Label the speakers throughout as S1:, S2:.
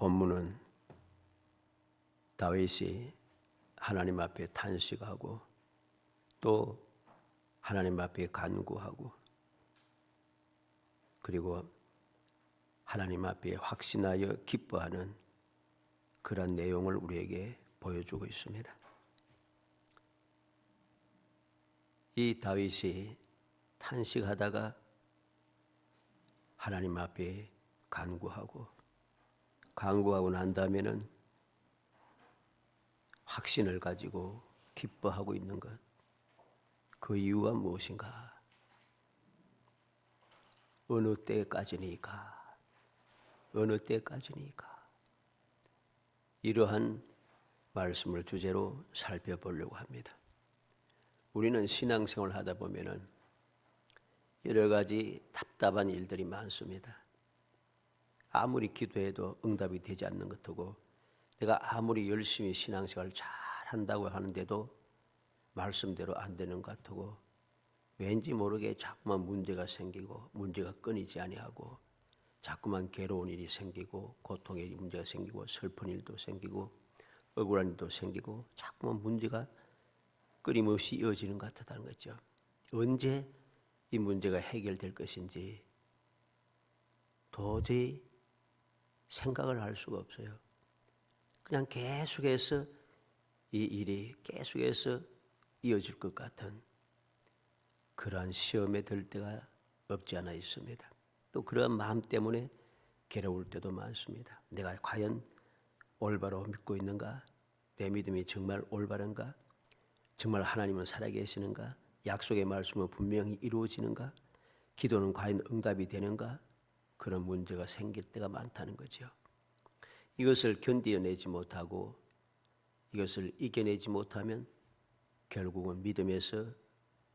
S1: 본문은 다윗이 하나님 앞에 탄식하고 또 하나님 앞에 간구하고 그리고 하나님 앞에 확신하여 기뻐하는 그런 내용을 우리에게 보여주고 있습니다. 이 다윗이 탄식하다가 하나님 앞에 간구하고 난 다음에는 확신을 가지고 기뻐하고 있는 것, 그 이유가 무엇인가? 어느 때까지니까? 어느 때까지니까? 이러한 말씀을 주제로 살펴보려고 합니다. 우리는 신앙생활을 하다 보면은 여러 가지 답답한 일들이 많습니다. 아무리 기도해도 응답이 되지 않는 것하고 내가 아무리 열심히 신앙생활을 잘 한다고 하는데도 말씀대로 안 되는 것 같고 왠지 모르게 자꾸만 문제가 생기고 문제가 끊이지 아니하고 자꾸만 괴로운 일이 생기고 고통의 문제가 생기고 슬픈 일도 생기고 억울한 일도 생기고 자꾸만 문제가 끊임없이 이어지는 것 같다는 거죠. 언제 이 문제가 해결될 것인지 도저히 생각을 할 수가 없어요. 그냥 계속해서 이 일이 계속해서 이어질 것 같은 그러한 시험에 들 때가 없지 않아 있습니다. 또 그런 마음 때문에 괴로울 때도 많습니다. 내가 과연 올바로 믿고 있는가? 내 믿음이 정말 올바른가? 정말 하나님은 살아계시는가? 약속의 말씀은 분명히 이루어지는가? 기도는 과연 응답이 되는가? 그런 문제가 생길 때가 많다는 거죠. 이것을 견디어내지 못하고 이것을 이겨내지 못하면 결국은 믿음에서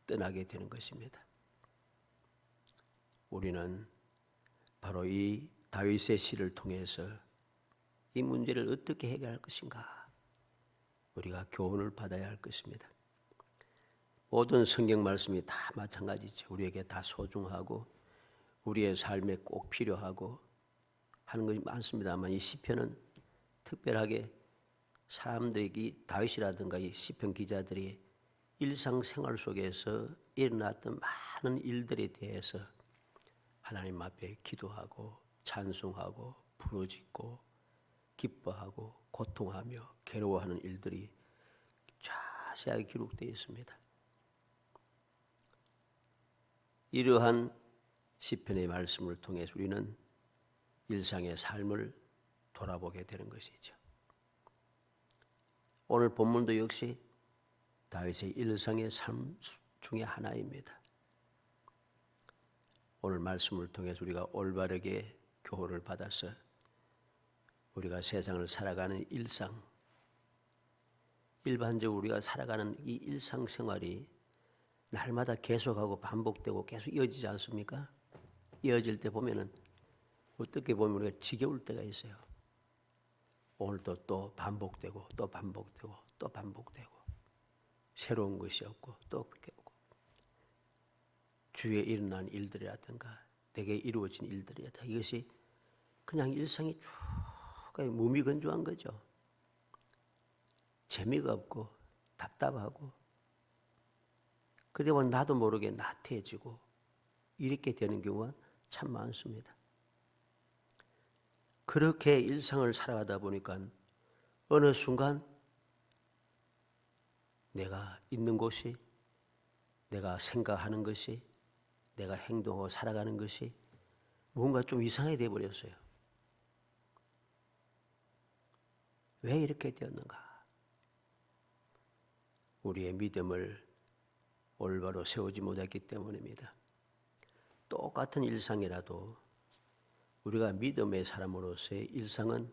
S1: 떠나게 되는 것입니다. 우리는 바로 이 다윗의 시를 통해서 이 문제를 어떻게 해결할 것인가 우리가 교훈을 받아야 할 것입니다. 모든 성경 말씀이 다 마찬가지죠. 우리에게 다 소중하고 우리의 삶에 꼭 필요하고 하는 것이 많습니다만 이 시편은 특별하게 사람들이 다윗이라든가 이 시편 기자들이 일상생활 속에서 일어났던 많은 일들에 대해서 하나님 앞에 기도하고 찬송하고 부르짖고 기뻐하고 고통하며 괴로워하는 일들이 자세하게 기록되어 있습니다. 이러한 시편의 말씀을 통해서 우리는 일상의 삶을 돌아보게 되는 것이죠. 오늘 본문도 역시 다윗의 일상의 삶 중에 하나입니다. 오늘 말씀을 통해서 우리가 올바르게 교훈을 받아서 우리가 세상을 살아가는 일상, 일반적으로 우리가 살아가는 이 일상생활이 날마다 계속하고 반복되고 계속 이어지지 않습니까? 이어질 때 보면은 어떻게 보면 우리가 지겨울 때가 있어요. 오늘도 또 반복되고 또 반복되고 또 반복되고 새로운 것이 없고 또 없고 주위에 일어난 일들이라든가 내게 이루어진 일들이라든가 이것이 그냥 일상이 쭉 무미건조한 거죠. 재미가 없고 답답하고 그러다 나도 모르게 나태해지고 이렇게 되는 경우가 참 많습니다. 그렇게 일상을 살아가다 보니까 어느 순간 내가 있는 곳이, 내가 생각하는 것이, 내가 행동하고 살아가는 것이 뭔가 좀 이상하게 되어버렸어요. 왜 이렇게 되었는가? 우리의 믿음을 올바로 세우지 못했기 때문입니다. 똑같은 일상이라도 우리가 믿음의 사람으로서의 일상은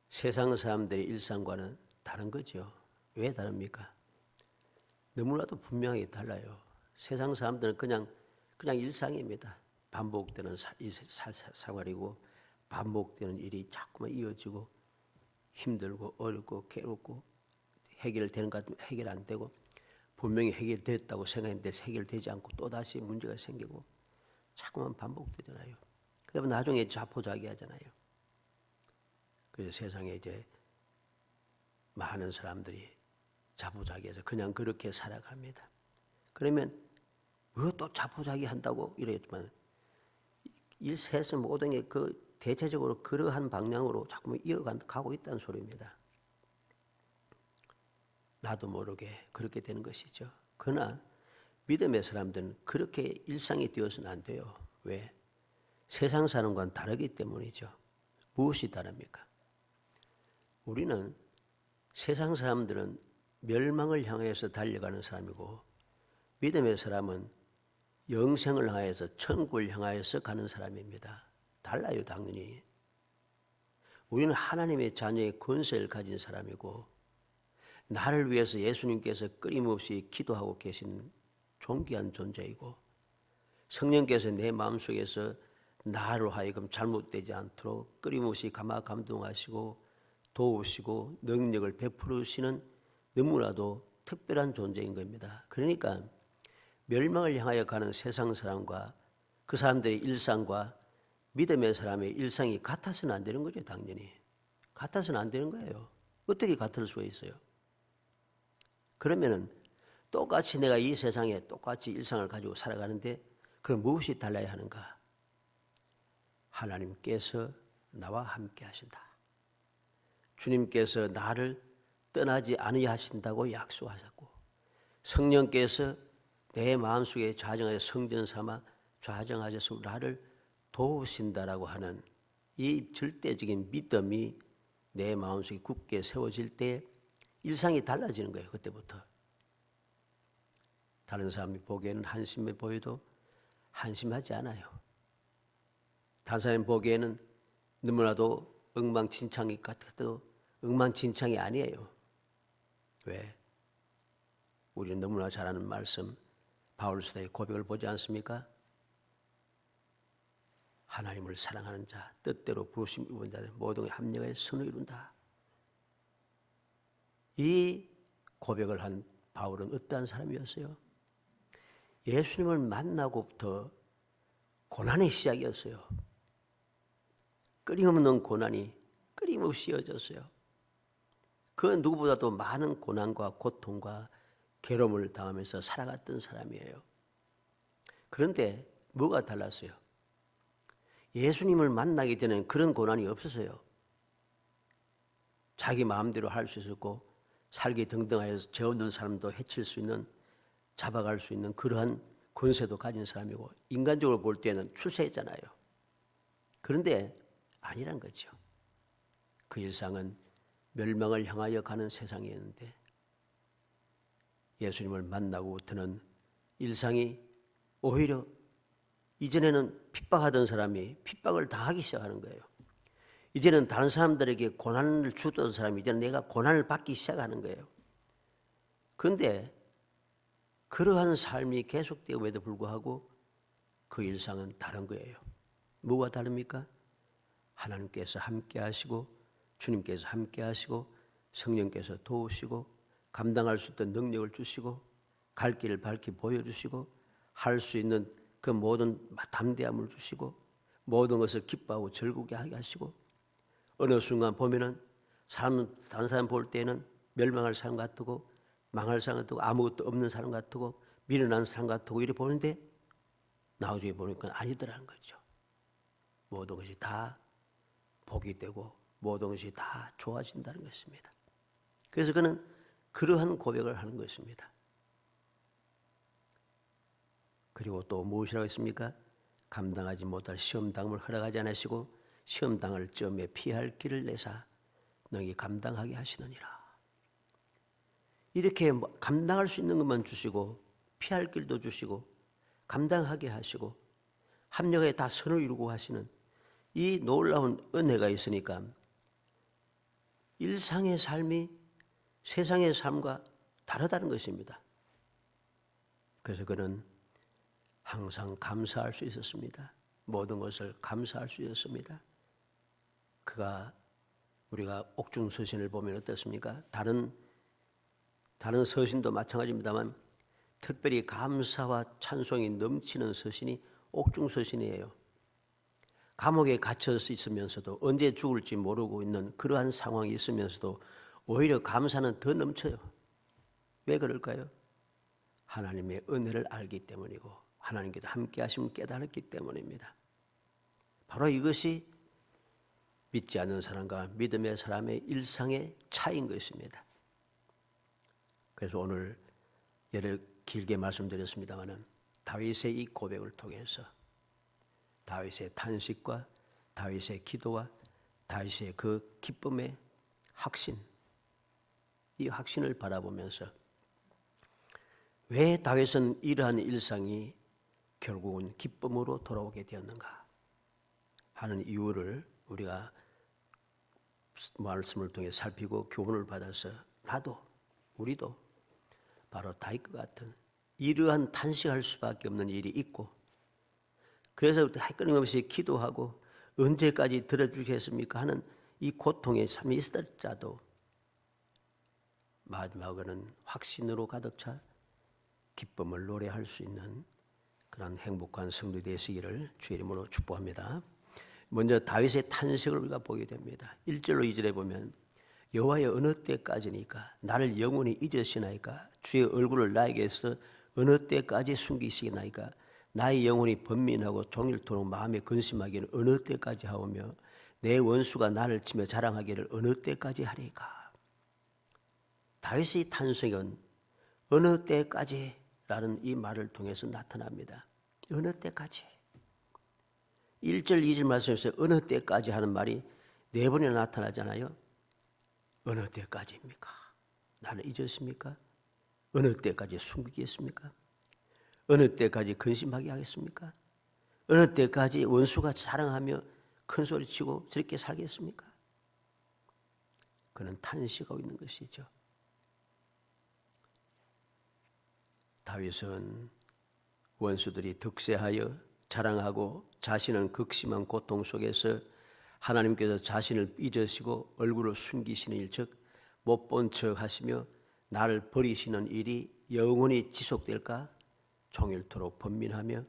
S1: 세상 사람들의 일상과는 다른 거죠. 왜 다릅니까? 너무나도 분명히 달라요. 세상 사람들은 그냥 일상입니다. 반복되는 생활이고 반복되는 일이 자꾸만 이어지고 힘들고 어렵고 괴롭고 해결되는 것 같으면 해결 안 되고 분명히 해결됐다고 생각했는데 해결되지 않고 또다시 문제가 생기고 자꾸만 반복되잖아요. 그러면 나중에 자포자기하잖아요. 그래서 세상에 이제 많은 사람들이 자포자기해서 그냥 그렇게 살아갑니다. 그러면 왜 또 자포자기 한다고 이러겠지만 이 세상 모든 게 그 대체적으로 그러한 방향으로 자꾸 이어가고 있다는 소리입니다. 나도 모르게 그렇게 되는 것이죠. 그러나 믿음의 사람들은 그렇게 일상이 되어서는 안 돼요. 왜? 세상 사람과는 다르기 때문이죠. 무엇이 다릅니까? 우리는 세상 사람들은 멸망을 향해서 달려가는 사람이고 믿음의 사람은 영생을 향해서 천국을 향하여서 가는 사람입니다. 달라요, 당연히. 우리는 하나님의 자녀의 권세를 가진 사람이고 나를 위해서 예수님께서 끊임없이 기도하고 계신 존귀한 존재이고 성령께서 내 마음속에서 나로 하여금 잘못되지 않도록 끊임없이 감동하시고 도우시고 능력을 베풀으시는 너무나도 특별한 존재인 겁니다. 그러니까 멸망을 향하여 가는 세상 사람과 그 사람들의 일상과 믿음의 사람의 일상이 같아서는 안 되는 거죠. 당연히. 같아서는 안 되는 거예요. 어떻게 같을 수가 있어요? 그러면은 똑같이 내가 이 세상에 똑같이 일상을 가지고 살아가는데 그럼 무엇이 달라야 하는가? 하나님께서 나와 함께 하신다. 주님께서 나를 떠나지 아니하신다고 약속하셨고 성령께서 내 마음속에 좌정하여 성전 삼아 좌정하셔서 나를 도우신다라고 하는 이 절대적인 믿음이 내 마음속에 굳게 세워질 때 일상이 달라지는 거예요. 그때부터. 다른 사람이 보기에는 한심해 보여도 한심하지 않아요. 다른 사람이 보기에는 너무나도 엉망진창이 같아도 엉망진창이 아니에요. 왜? 우리는 너무나 잘 아는 말씀 바울서의 고백을 보지 않습니까? 하나님을 사랑하는 자, 뜻대로 부르심 입은 자들 모든 합력에 선을 이룬다. 이 고백을 한 바울은 어떠한 사람이었어요? 예수님을 만나고부터 고난의 시작이었어요. 끊임없는 고난이 끊임없이 이어졌어요. 그 누구보다도 많은 고난과 고통과 괴로움을 당하면서 살아갔던 사람이에요. 그런데 뭐가 달랐어요? 예수님을 만나기 전에는 그런 고난이 없었어요. 자기 마음대로 할 수 있었고 살기 등등하여서 죄 없는 사람도 해칠 수 있는 잡아갈 수 있는 그러한 권세도 가진 사람이고 인간적으로 볼 때는 추세잖아요. 그런데 아니란 거죠. 그 일상은 멸망을 향하여 가는 세상이었는데 예수님을 만나고부터는 일상이 오히려 이전에는 핍박하던 사람이 핍박을 당하기 시작하는 거예요. 이제는 다른 사람들에게 고난을 주던 사람이 이제는 내가 고난을 받기 시작하는 거예요. 그런데 그러한 삶이 계속되음에도 불구하고 그 일상은 다른 거예요. 뭐가 다릅니까? 하나님께서 함께 하시고 주님께서 함께 하시고 성령께서 도우시고 감당할 수 있던 능력을 주시고 갈 길을 밝히 보여주시고 할 수 있는 그 모든 담대함을 주시고 모든 것을 기뻐하고 즐겁게 하게 하시고 어느 순간 보면은 다른 사람 볼 때는 멸망할 사람 같고 망할 사람 같고 아무것도 없는 사람 같고 미련한 사람 같고 이렇게 보는데 나중에 보니까 아니더라는 거죠. 모든 것이 다 복이 되고 모든 것이 다 좋아진다는 것입니다. 그래서 그는 그러한 고백을 하는 것입니다. 그리고 또 무엇이라고 했습니까? 감당하지 못할 시험당을 허락하지 않으시고 시험당할 점에 피할 길을 내사 너희 감당하게 하시느니라. 이렇게 감당할 수 있는 것만 주시고 피할 길도 주시고 감당하게 하시고 합력에 다 선을 이루고 하시는 이 놀라운 은혜가 있으니까 일상의 삶이 세상의 삶과 다르다는 것입니다. 그래서 그는 항상 감사할 수 있었습니다. 모든 것을 감사할 수 있었습니다. 우리가 옥중서신을 보면 어떻습니까? 다른 서신도 마찬가지입니다만 특별히 감사와 찬송이 넘치는 서신이 옥중서신이에요. 감옥에 갇혀서 있으면서도 언제 죽을지 모르고 있는 그러한 상황이 있으면서도 오히려 감사는 더 넘쳐요. 왜 그럴까요? 하나님의 은혜를 알기 때문이고 하나님께서 함께 하심을 깨달았기 때문입니다. 바로 이것이 믿지 않는 사람과 믿음의 사람의 일상의 차이인 것입니다. 그래서 오늘 예를 길게 말씀드렸습니다마는 다윗의 이 고백을 통해서 다윗의 탄식과 다윗의 기도와 다윗의 그 기쁨의 확신, 이 확신을 바라보면서 왜 다윗은 이러한 일상이 결국은 기쁨으로 돌아오게 되었는가 하는 이유를 우리가 말씀을 통해 살피고 교훈을 받아서 나도 우리도 바로 다윗과 같은 이러한 탄식할 수밖에 없는 일이 있고 그래서 끊임없이 기도하고 언제까지 들어주겠습니까 하는 이 고통에 참 있을지라도 마지막에는 확신으로 가득 차 기쁨을 노래할 수 있는 그런 행복한 성도 되시기를 주의 이름으로 축복합니다. 먼저 다윗의 탄식을 우리가 보게 됩니다. 1절로 2절에 보면 여호와여 어느 때까지니까 나를 영원히 잊으시나이까 주의 얼굴을 나에게서 어느 때까지 숨기시나이까 나의 영혼이 번민하고 종일토록 마음에 근심하기를 어느 때까지 하오며 내 원수가 나를 치며 자랑하기를 어느 때까지 하리까. 다윗의 탄식은 어느 때까지라는 이 말을 통해서 나타납니다. 어느 때까지. 1절 2절 말씀에서 어느 때까지 하는 말이 4번이나 나타나잖아요. 어느 때까지입니까? 나를 잊었습니까? 어느 때까지 숨기겠습니까? 어느 때까지 근심하게 하겠습니까? 어느 때까지 원수가 자랑하며 큰소리치고 저렇게 살겠습니까? 그는 탄식하고 있는 것이죠. 다윗은 원수들이 득세하여 자랑하고 자신은 극심한 고통 속에서 하나님께서 자신을 잊으시고 얼굴을 숨기시는 일, 즉 못 본 척 하시며 나를 버리시는 일이 영원히 지속될까 종일토록 번민하며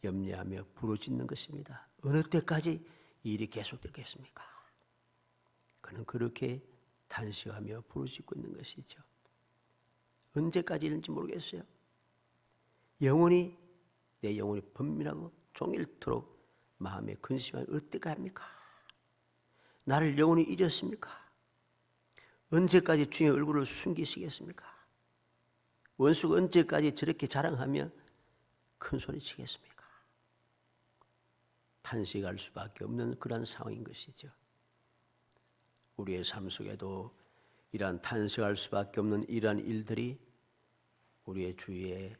S1: 염려하며 부르짖는 것입니다. 어느 때까지 이 일이 계속되겠습니까? 그는 그렇게 탄식하며 부르짖고 있는 것이죠. 언제까지 이런지 모르겠어요. 영원히 내 영혼이 번민하고 종일토록 마음에 근심하며 어때가 합니까? 나를 영원히 잊었습니까? 언제까지 주의 얼굴을 숨기시겠습니까? 원수가 언제까지 저렇게 자랑하며 큰 소리 치겠습니까? 탄식할 수밖에 없는 그런 상황인 것이죠. 우리의 삶 속에도 이러한 탄식할 수밖에 없는 이러한 일들이 우리의 주위에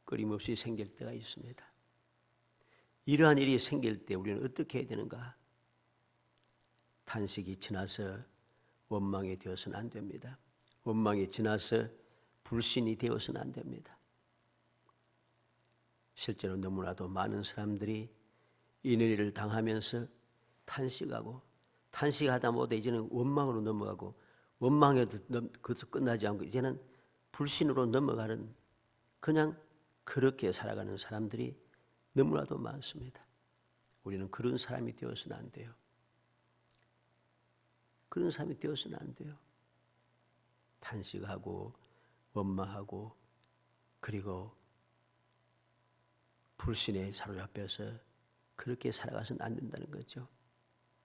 S1: 끊임없이 생길 때가 있습니다. 이러한 일이 생길 때 우리는 어떻게 해야 되는가? 탄식이 지나서 원망이 되어서는 안 됩니다. 원망이 지나서 불신이 되어서는 안 됩니다. 실제로 너무나도 많은 사람들이 이런 일을 당하면서 탄식하다 못해 이제는 원망으로 넘어가고 원망에도 그것도 끝나지 않고 이제는 불신으로 넘어가는 그냥 그렇게 살아가는 사람들이 너무나도 많습니다. 우리는 그런 사람이 되어서는 안 돼요. 그런 사람이 되어서는 안 돼요. 탄식하고 원망하고 그리고 불신에 사로잡혀서 그렇게 살아가서는 안 된다는 거죠.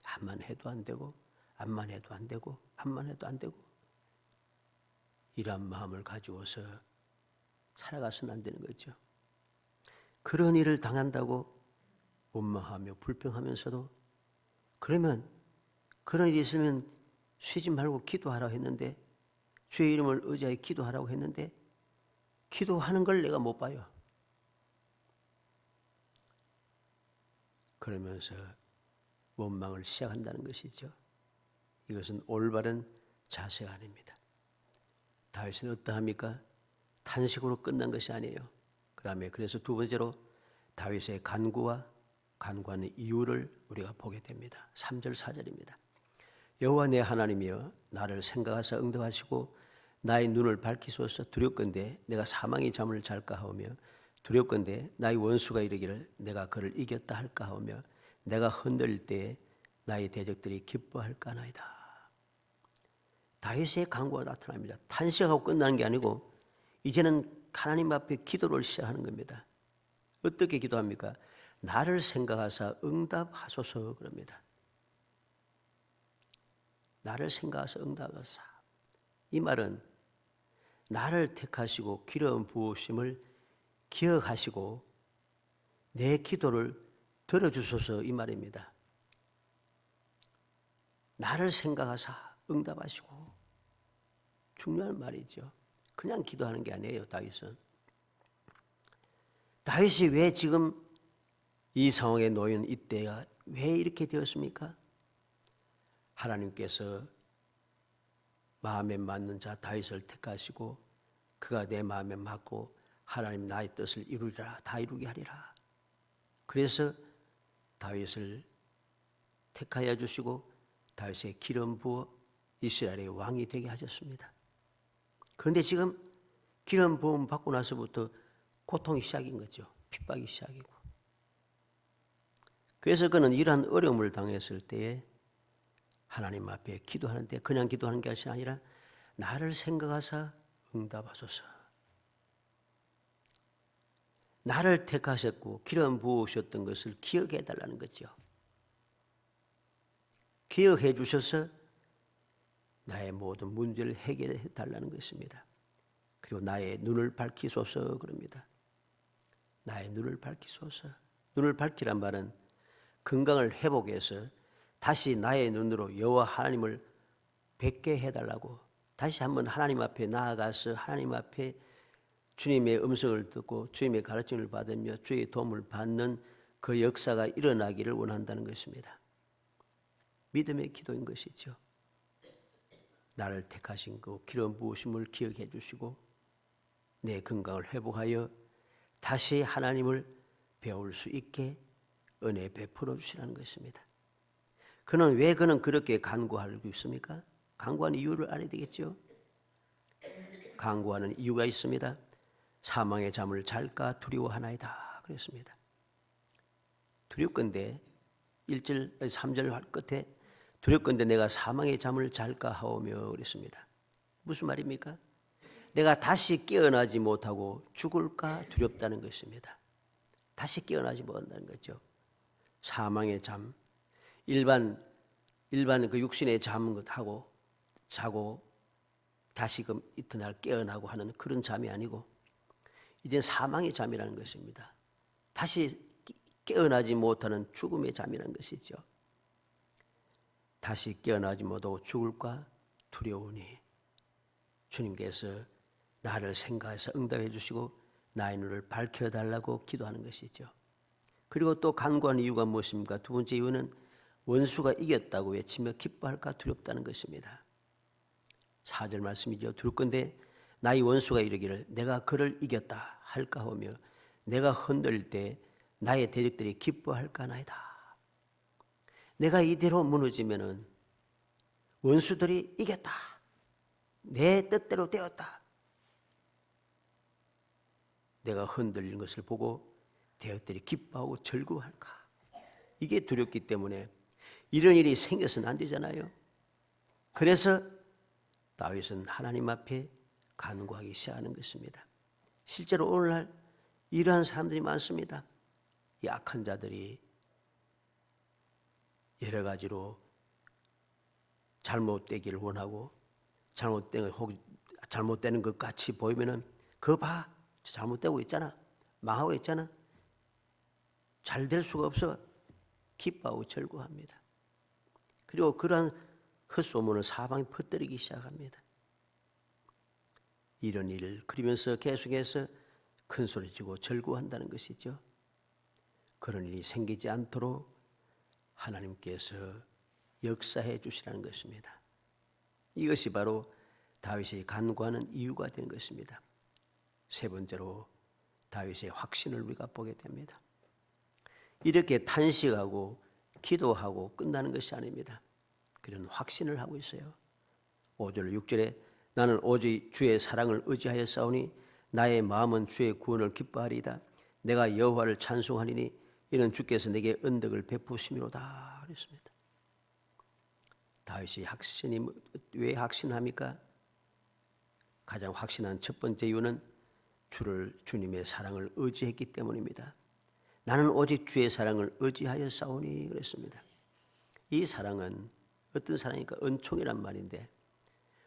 S1: 암만 해도 안 되고 암만 해도 안 되고 암만 해도 안 되고 이러한 마음을 가지고서 살아가서는 안 되는 거죠. 그런 일을 당한다고 원망하며 불평하면서도 그러면 그런 일이 있으면 쉬지 말고 기도하라고 했는데 주의 이름을 의지하여 기도하라고 했는데 기도하는 걸 내가 못 봐요. 그러면서 원망을 시작한다는 것이죠. 이것은 올바른 자세가 아닙니다. 다윗은 어떠합니까? 탄식으로 끝난 것이 아니에요. 그 다음에 그래서 두 번째로 다윗의 간구하는 이유를 우리가 보게 됩니다. 3절 4절입니다. 여호와 내 하나님이여 나를 생각하사 응답하시고 나의 눈을 밝히소서. 두렵건대 내가 사망의 잠을 잘까 하오며 두렵건대 나의 원수가 이르기를 내가 그를 이겼다 할까 하오며 내가 흔들릴 때 나의 대적들이 기뻐할까나이다. 다윗의 간구가 나타납니다. 탄식하고 끝나는 게 아니고 이제는 하나님 앞에 기도를 시작하는 겁니다. 어떻게 기도합니까? 나를 생각하사 응답하소서 그럽니다. 나를 생각하사 응답하소서. 이 말은 나를 택하시고 기름 부으심을 기억하시고 내 기도를 들어주소서 이 말입니다. 나를 생각하사 응답하시고 중요한 말이죠. 그냥 기도하는 게 아니에요. 다윗은. 다윗이 왜 지금 이 상황에 놓인 이때가 왜 이렇게 되었습니까? 하나님께서 마음에 맞는 자 다윗을 택하시고 그가 내 마음에 맞고 하나님 나의 뜻을 이루리라 다 이루게 하리라. 그래서 다윗을 택하여 주시고 다윗의 기름 부어 이스라엘의 왕이 되게 하셨습니다. 그런데 지금 기름 부음 받고 나서부터 고통이 시작인 거죠. 핍박이 시작이고. 그래서 그는 이러한 어려움을 당했을 때에 하나님 앞에 기도하는데 그냥 기도하는 것이 아니라 나를 생각하사 응답하소서. 나를 택하셨고 기름 부으셨던 것을 기억해 달라는 거죠. 기억해 주셔서 나의 모든 문제를 해결해 달라는 것입니다. 그리고 나의 눈을 밝히소서 그럽니다. 나의 눈을 밝히소서. 눈을 밝히란 말은 건강을 회복해서 다시 나의 눈으로 여호와 하나님을 뵙게 해달라고 다시 한번 하나님 앞에 나아가서 하나님 앞에 주님의 음성을 듣고 주님의 가르침을 받으며 주의 도움을 받는 그 역사가 일어나기를 원한다는 것입니다. 믿음의 기도인 것이죠. 나를 택하신 그 기름 부으심을 기억해 주시고 내 건강을 회복하여 다시 하나님을 배울 수 있게 은혜 베풀어 주시라는 것입니다. 그는 왜 그는 그렇게 간구하고 있습니까? 간구하는 이유를 알아야 되겠죠. 간구하는 이유가 있습니다. 사망의 잠을 잘까 두려워하나이다 그랬습니다. 두렵건대 1절 3절 끝에 두렵건대 내가 사망의 잠을 잘까 하오며 그랬습니다. 무슨 말입니까? 내가 다시 깨어나지 못하고 죽을까 두렵다는 것입니다. 다시 깨어나지 못한다는 거죠. 사망의 잠, 일반 그 육신의 잠하고 자고 다시금 이튿날 깨어나고 하는 그런 잠이 아니고 이제 사망의 잠이라는 것입니다. 다시 깨어나지 못하는 죽음의 잠이라는 것이죠. 다시 깨어나지 못하고 죽을까 두려우니 주님께서 나를 생각해서 응답해 주시고 나의 눈을 밝혀달라고 기도하는 것이죠. 그리고 또 간구하는 이유가 무엇입니까? 두 번째 이유는 원수가 이겼다고 외치며 기뻐할까 두렵다는 것입니다. 4절 말씀이죠. 두렵건대 나의 원수가 이르기를 내가 그를 이겼다 할까 하며 내가 흔들릴 때 나의 대적들이 기뻐할까나이다. 내가 이대로 무너지면은 원수들이 이겼다. 내 뜻대로 되었다. 내가 흔들리는 것을 보고 대적들이 기뻐하고 절구할까. 이게 두렵기 때문에 이런 일이 생겨서는 안 되잖아요. 그래서 다윗은 하나님 앞에 간구하기 시작하는 것입니다. 실제로 오늘날 이러한 사람들이 많습니다. 약한 자들이 여러 가지로 잘못되기를 원하고 잘못되는 것 같이 보이면은 그거 봐, 잘못되고 있잖아, 망하고 있잖아. 잘 될 수가 없어 기뻐하고 절구합니다. 그리고 그러한 헛소문을 사방에 퍼뜨리기 시작합니다. 이런 일을 그리면서 계속해서 큰 소리치고 절구한다는 것이죠. 그런 일이 생기지 않도록 하나님께서 역사해 주시라는 것입니다. 이것이 바로 다윗이 간구하는 이유가 되는 것입니다. 세 번째로 다윗의 확신을 우리가 보게 됩니다. 이렇게 탄식하고 기도하고 끝나는 것이 아닙니다. 그런 확신을 하고 있어요. 5절 6절에 나는 오직 주의 사랑을 의지하여 싸우니 나의 마음은 주의 구원을 기뻐하리이다. 내가 여호와를 찬송하리니 이는 주께서 내게 언덕을 베푸심이로다 그랬습니다. 다윗이 확신이 왜 확신합니까? 가장 확신한 첫 번째 이유는 주님의 사랑을 의지했기 때문입니다. 나는 오직 주의 사랑을 의지하여 싸우니 그랬습니다. 이 사랑은 어떤 사랑입니까? 은총이란 말인데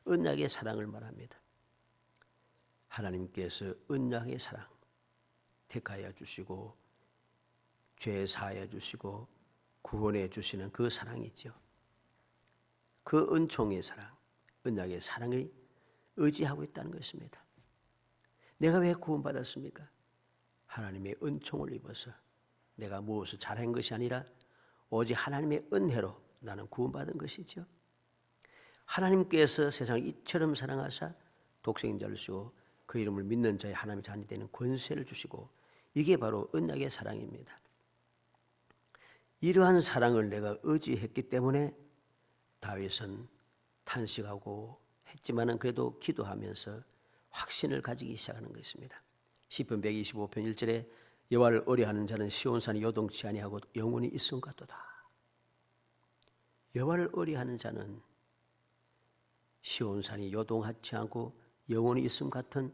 S1: 언약의 사랑을 말합니다. 하나님께서 언약의 사랑 택하여 주시고 죄 사하여 주시고 구원해 주시는 그 사랑이죠. 그 은총의 사랑, 언약의 사랑을 의지하고 있다는 것입니다. 내가 왜 구원받았습니까? 하나님의 은총을 입어서 내가 무엇을 잘한 것이 아니라 오직 하나님의 은혜로 나는 구원받은 것이죠. 하나님께서 세상을 이처럼 사랑하사 독생자를 주시고 그 이름을 믿는 자의 하나님의 자녀이 되는 권세를 주시고 이게 바로 언약의 사랑입니다. 이러한 사랑을 내가 의지했기 때문에 다윗은 탄식하고 했지만은 그래도 기도하면서 확신을 가지기 시작하는 것입니다. 시편 125편 1절에 여호와를 의뢰하는 자는 시온산이 요동치 아니하고 영원히 있음 같도다. 여호와를 의뢰하는 자는 시온산이 요동하지 않고 영원히 있음 같은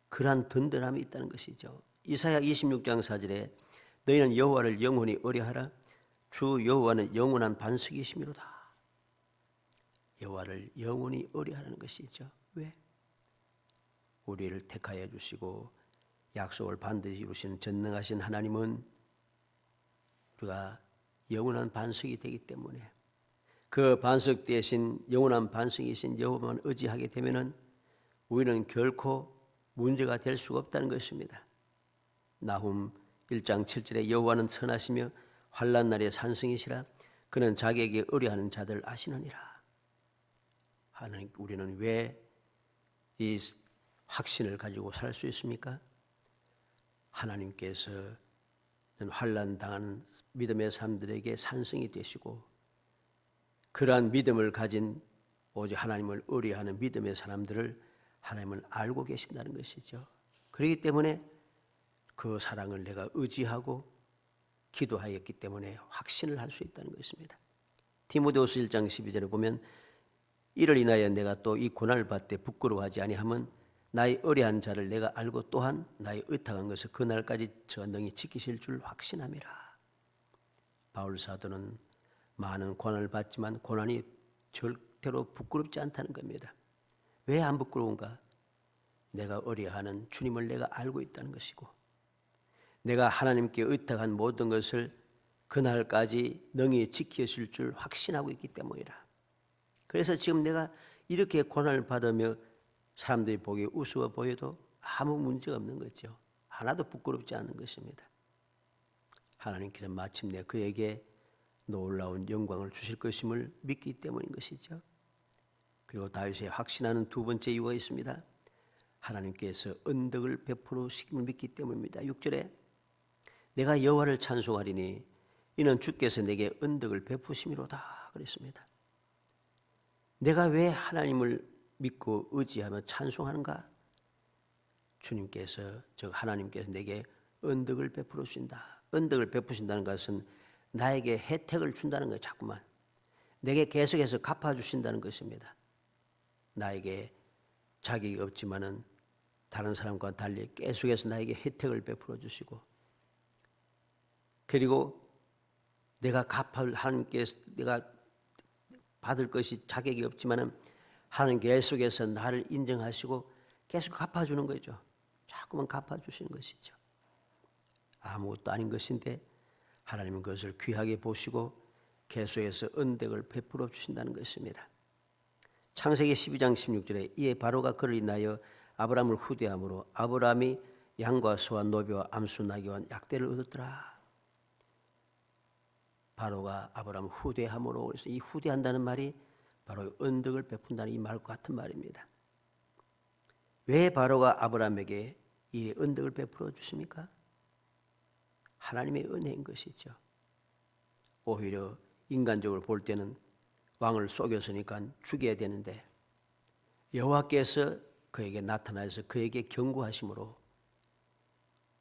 S1: 그러한 든든함이 있다는 것이죠. 이사야 26장 4절에 너희는 여호와를 영원히 의뢰하라. 주 여호와는 영원한 반석이시미로다. 여호와를 영원히 의뢰하라는 것이죠. 왜? 우리를 택하여 주시고 약속을 반드시 이루시는 전능하신 하나님은 우리가 영원한 반석이 되기 때문에 그 반석 대신 영원한 반석이신 여호와만 의지하게 되면은 우리는 결코 문제가 될 수가 없다는 것입니다. 나훔 1장 7절에 여호와는 선하시며 환난 날의 산성이시라 그는 자기에게 의뢰하는 자들 아시느니라. 하나님, 우리는 왜 이 확신을 가지고 살 수 있습니까? 하나님께서는 환난 당하는 믿음의 사람들에게 산성이 되시고 그러한 믿음을 가진 오직 하나님을 의뢰하는 믿음의 사람들을 하나님은 알고 계신다는 것이죠. 그렇기 때문에 그 사랑을 내가 의지하고 기도하였기 때문에 확신을 할 수 있다는 것입니다. 디모데후서 1장 12절에 보면 이를 인하여 내가 또 이 고난을 받되 부끄러워하지 아니함은 나의 의뢰한 자를 내가 알고 또한 나의 의탁한 것을 그날까지 저 능히 지키실 줄 확신함이라. 바울 사도는 많은 고난을 받지만 고난이 절대로 부끄럽지 않다는 겁니다. 왜 안 부끄러운가? 내가 의뢰하는 주님을 내가 알고 있다는 것이고 내가 하나님께 의탁한 모든 것을 그날까지 능히 지키실 줄 확신하고 있기 때문이라. 그래서 지금 내가 이렇게 고난을 받으며 사람들이 보기에 우스워 보여도 아무 문제가 없는 거죠. 하나도 부끄럽지 않은 것입니다. 하나님께서 마침내 그에게 놀라운 영광을 주실 것임을 믿기 때문인 것이죠. 그리고 다윗의 확신하는 두 번째 이유가 있습니다. 하나님께서 언덕을 베풀으심을 믿기 때문입니다. 6절에 내가 여호와를 찬송하리니 이는 주께서 내게 언덕을 베푸심이로다 그랬습니다. 내가 왜 하나님을 믿고 의지하며 찬송하는가? 주님께서, 즉 하나님께서 내게 언덕을 베풀어 주신다. 언덕을 베푸신다는 것은 나에게 혜택을 준다는 거예요. 자꾸만 내게 계속해서 갚아주신다는 것입니다. 나에게 자격이 없지만은 다른 사람과 달리 계속해서 나에게 혜택을 베풀어 주시고 그리고 내가 하나님께서 내가 받을 것이 자격이 없지만은 하나님 계속해서 나를 인정하시고 계속 갚아주는 거죠. 자꾸만 갚아주시는 것이죠. 아무것도 아닌 것인데 하나님은 그것을 귀하게 보시고 계속해서 언덕을 베풀어 주신다는 것입니다. 창세기 12장 16절에 이에 바로가 그를 인하여 아브라함을 후대함으로 아브라함이 양과 소와 노비와 암수 나귀와 약대를 얻었더라. 바로가 아브라함을 후대함으로, 그래서 이 후대한다는 말이 바로 언덕을 베푼다는 이 말과 같은 말입니다. 왜 바로가 아브라함에게 이 언덕을 베풀어 주십니까? 하나님의 은혜인 것이죠. 오히려 인간적으로 볼 때는 왕을 속였으니까 죽여야 되는데 여호와께서 그에게 나타나서 그에게 경고하심으로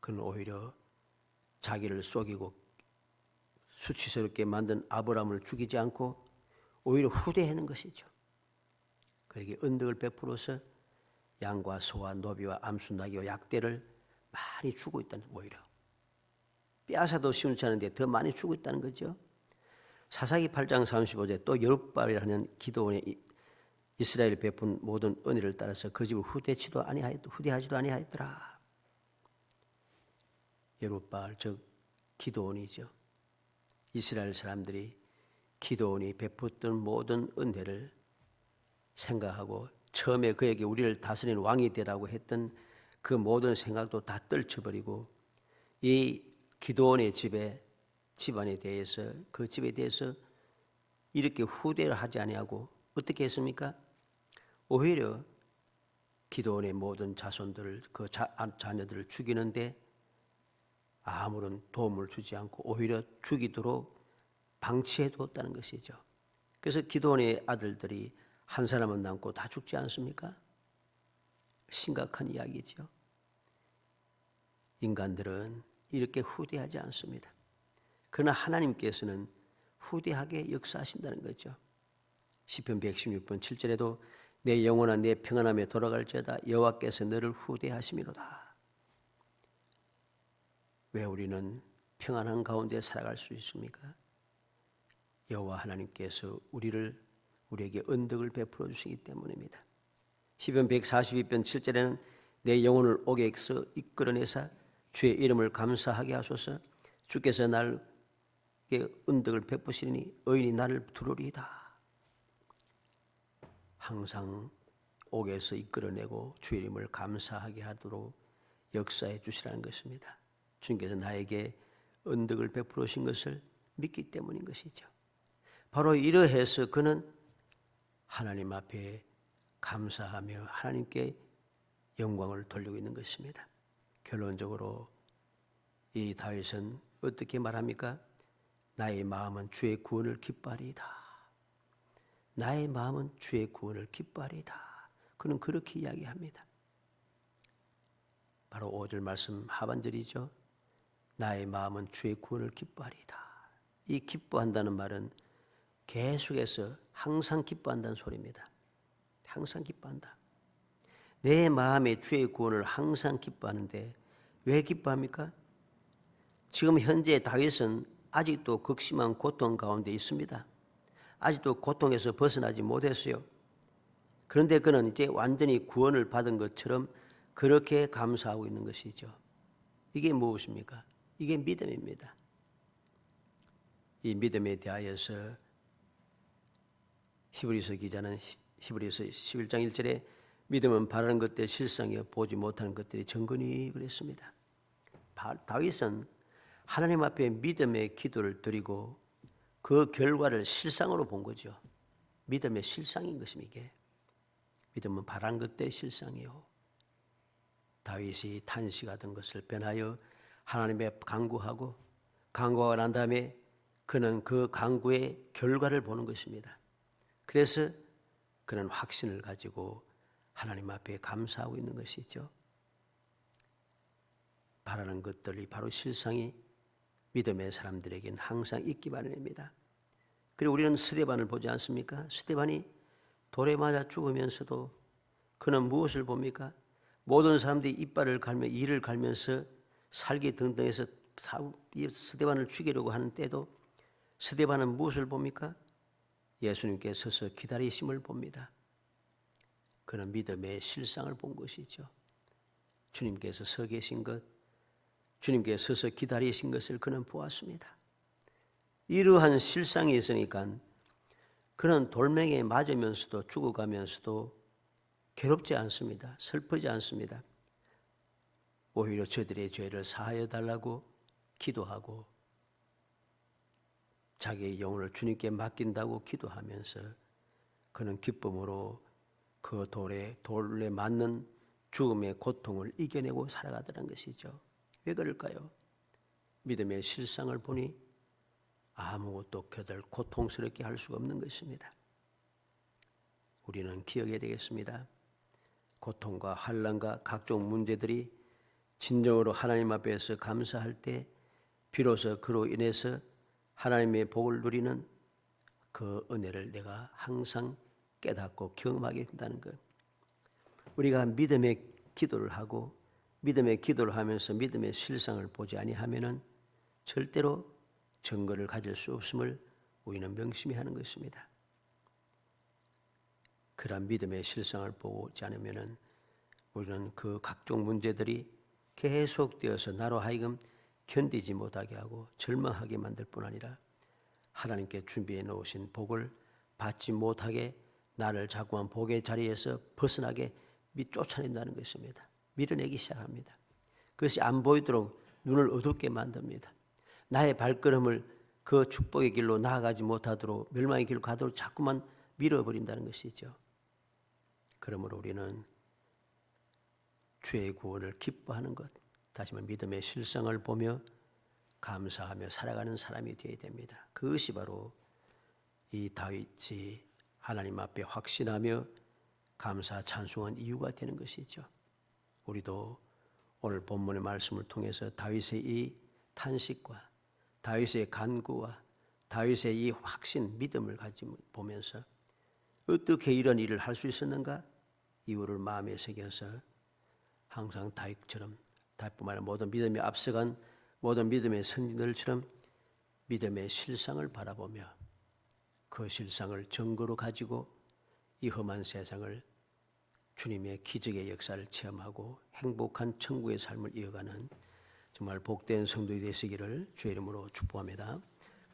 S1: 그는 오히려 자기를 속이고 수치스럽게 만든 아브라함을 죽이지 않고 오히려 후대하는 것이죠. 그에게 은덕을 베풀어서 양과 소와 노비와 암수 나귀와 약대를 많이 주고 있다는, 오히려 빼앗아도 시원치 않은데 더 많이 주고 있다는 거죠. 사사기 8장 35절 또 여룹바벨이라는 기도원의 이스라엘 베푼 모든 은혜를 따라서 그 집을 후대하지도 아니하였더라. 여룹바알 즉 기도원이죠. 이스라엘 사람들이 기도원이 베풀었던 모든 은혜를 생각하고 처음에 그에게 우리를 다스리는 왕이 되라고 했던 그 모든 생각도 다 떨쳐버리고 이 기도원의 집안에 대해서, 그 집에 대해서 이렇게 후대를 하지 아니하고 어떻게 했습니까? 오히려 기도원의 모든 자손들을, 그 자녀들을 죽이는데 아무런 도움을 주지 않고 오히려 죽이도록 방치해 두었다는 것이죠. 그래서 기도원의 아들들이 한 사람은 남고 다 죽지 않습니까? 심각한 이야기죠. 인간들은 이렇게 후대하지 않습니다. 그러나 하나님께서는 후대하게 역사하신다는 거죠. 시편 116편 7절에도 내 영혼아 내 평안함에 돌아갈지어다 여호와께서 너를 후대하심이로다. 왜 우리는 평안한 가운데 살아갈 수 있습니까? 여호와 하나님께서 우리에게 은덕을 베풀어 주시기 때문입니다. 시편 142편 7절에는 내 영혼을 옥에서 이끌어내사 주의 이름을 감사하게 하소서. 주께서 나에게 은덕을 베푸시니 의인이 나를 두루리이다. 항상 옥에서 이끌어내고 주의 이름을 감사하게 하도록 역사해 주시라는 것입니다. 주님께서 나에게 은덕을 베풀어 주신 것을 믿기 때문인 것이죠. 바로 이러해서 그는 하나님 앞에 감사하며 하나님께 영광을 돌리고 있는 것입니다. 결론적으로 이 다윗은 어떻게 말합니까? 나의 마음은 주의 구원을 기뻐하리이다. 나의 마음은 주의 구원을 기뻐하리이다. 그는 그렇게 이야기합니다. 바로 5절 말씀 하반절이죠. 나의 마음은 주의 구원을 기뻐하리이다. 이 기뻐한다는 말은 계속해서 항상 기뻐한다는 소리입니다. 항상 기뻐한다. 내 마음에 주의 구원을 항상 기뻐하는데 왜 기뻐합니까? 지금 현재 다윗은 아직도 극심한 고통 가운데 있습니다. 아직도 고통에서 벗어나지 못했어요. 그런데 그는 이제 완전히 구원을 받은 것처럼 그렇게 감사하고 있는 것이죠. 이게 무엇입니까? 이게 믿음입니다. 이 믿음에 대하여서 히브리서 기자는 히브리서 11장 1절에 믿음은 바라는 것들 실상이요 보지 못하는 것들이 정근히 그랬습니다. 다윗은 하나님 앞에 믿음의 기도를 드리고 그 결과를 실상으로 본 거죠. 믿음의 실상인 것입니다. 이게 믿음은 바라는 것들의 실상이요. 다윗이 탄식하던 것을 변하여 하나님의 간구하고 난 다음에 그는 그 간구의 결과를 보는 것입니다. 그래서 그는 확신을 가지고 하나님 앞에 감사하고 있는 것이죠. 바라는 것들이 바로 실상이 믿음의 사람들에게는 항상 있기 마련입니다. 그리고 우리는 스데반을 보지 않습니까? 스데반이 돌에 맞아 죽으면서도 그는 무엇을 봅니까? 모든 사람들이 이빨을 갈며 이를 갈면서 살기 등등해서 스데반을 죽이려고 하는 때도 스데반은 무엇을 봅니까? 예수님께 서서 기다리심을 봅니다. 그는 믿음의 실상을 본 것이죠. 주님께서 서 계신 것, 주님께서 서서 기다리신 것을 그는 보았습니다. 이러한 실상이 있으니까 그는 돌멩이에 맞으면서도 죽어가면서도 괴롭지 않습니다. 슬프지 않습니다. 오히려 저들의 죄를 사하여 달라고 기도하고 자기의 영혼을 주님께 맡긴다고 기도하면서 그는 기쁨으로 그 돌에 맞는 죽음의 고통을 이겨내고 살아가더라는 것이죠. 왜 그럴까요? 믿음의 실상을 보니 아무것도 그들 고통스럽게 할 수가 없는 것입니다. 우리는 기억해야 되겠습니다. 고통과 환난과 각종 문제들이 진정으로 하나님 앞에서 감사할 때 비로소 그로 인해서 하나님의 복을 누리는 그 은혜를 내가 항상 깨닫고 경험하게 된다는 것. 우리가 믿음의 기도를 하고 믿음의 기도를 하면서 믿음의 실상을 보지 아니하면은 절대로 증거를 가질 수 없음을 우리는 명심히 하는 것입니다. 그러한 믿음의 실상을 보지 않으면은 우리는 그 각종 문제들이 계속되어서 나로 하여금 견디지 못하게 하고 절망하게 만들 뿐 아니라 하나님께 준비해 놓으신 복을 받지 못하게 나를 자꾸만 복의 자리에서 벗어나게 쫓아낸다는 것입니다. 밀어내기 시작합니다. 그것이 안 보이도록 눈을 어둡게 만듭니다. 나의 발걸음을 그 축복의 길로 나아가지 못하도록 멸망의 길로 가도록 자꾸만 밀어버린다는 것이죠. 그러므로 우리는 주의 구원을 기뻐하는 것, 다시 말해 믿음의 실상을 보며 감사하며 살아가는 사람이 되어야 됩니다. 그것이 바로 이 다윗이 하나님 앞에 확신하며 감사 찬송한 이유가 되는 것이죠. 우리도 오늘 본문의 말씀을 통해서 다윗의 이 탄식과 다윗의 간구와 다윗의 이 확신, 믿음을 가지고 보면서 어떻게 이런 일을 할 수 있었는가? 이유를 마음에 새겨서 항상 다윗처럼, 다윗뿐만 아니라 모든 믿음에 앞서간 모든 믿음의 선진들처럼 믿음의 실상을 바라보며 그 실상을 증거로 가지고 이 험한 세상을 주님의 기적의 역사를 체험하고 행복한 천국의 삶을 이어가는 정말 복된 성도들이 되시기를 주의 이름으로 축복합니다.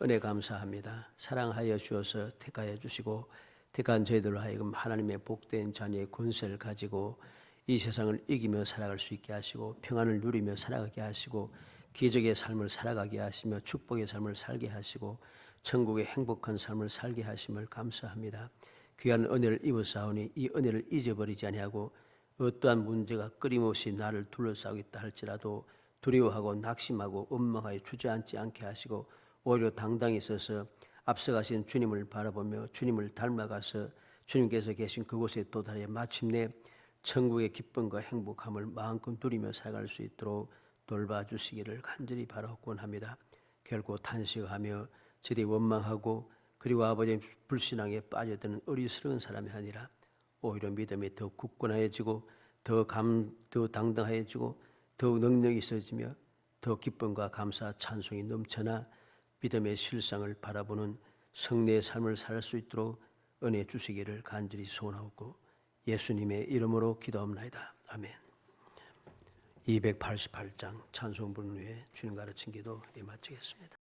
S1: 은혜 감사합니다. 사랑하여 주어서 택하여 주시고 택한 저희들로 하여금 하나님의 복된 자녀의 권세를 가지고 이 세상을 이기며 살아갈 수 있게 하시고 평안을 누리며 살아가게 하시고 기적의 삶을 살아가게 하시며 축복의 삶을 살게 하시고 천국의 행복한 삶을 살게 하심을 감사합니다. 귀한 은혜를 입었사오니 이 은혜를 잊어버리지 아니하고 어떠한 문제가 끊임없이 나를 둘러싸고 있다 할지라도 두려워하고 낙심하고 원망하여 주저앉지 않게 하시고 오히려 당당히 서서 앞서가신 주님을 바라보며 주님을 닮아가서 주님께서 계신 그곳에 도달해 마침내 천국의 기쁨과 행복함을 마음껏 누리며 살아갈 수 있도록 돌봐주시기를 간절히 바라옵곤합니다. 결코 탄식하며 저리 원망하고 그리고 아버지의 불신앙에 빠져드는 어리석은 사람이 아니라 오히려 믿음이 더 굳건해지고 더 당당해지고 더욱 능력이 있어지며 더 기쁨과 감사 찬송이 넘쳐나 믿음의 실상을 바라보는 성례의 삶을 살 수 있도록 은혜 주시기를 간절히 소원하고 예수님의 이름으로 기도합니다. 아멘. 288장 찬송 부른 후에 주님 가르친 기도 마치겠습니다.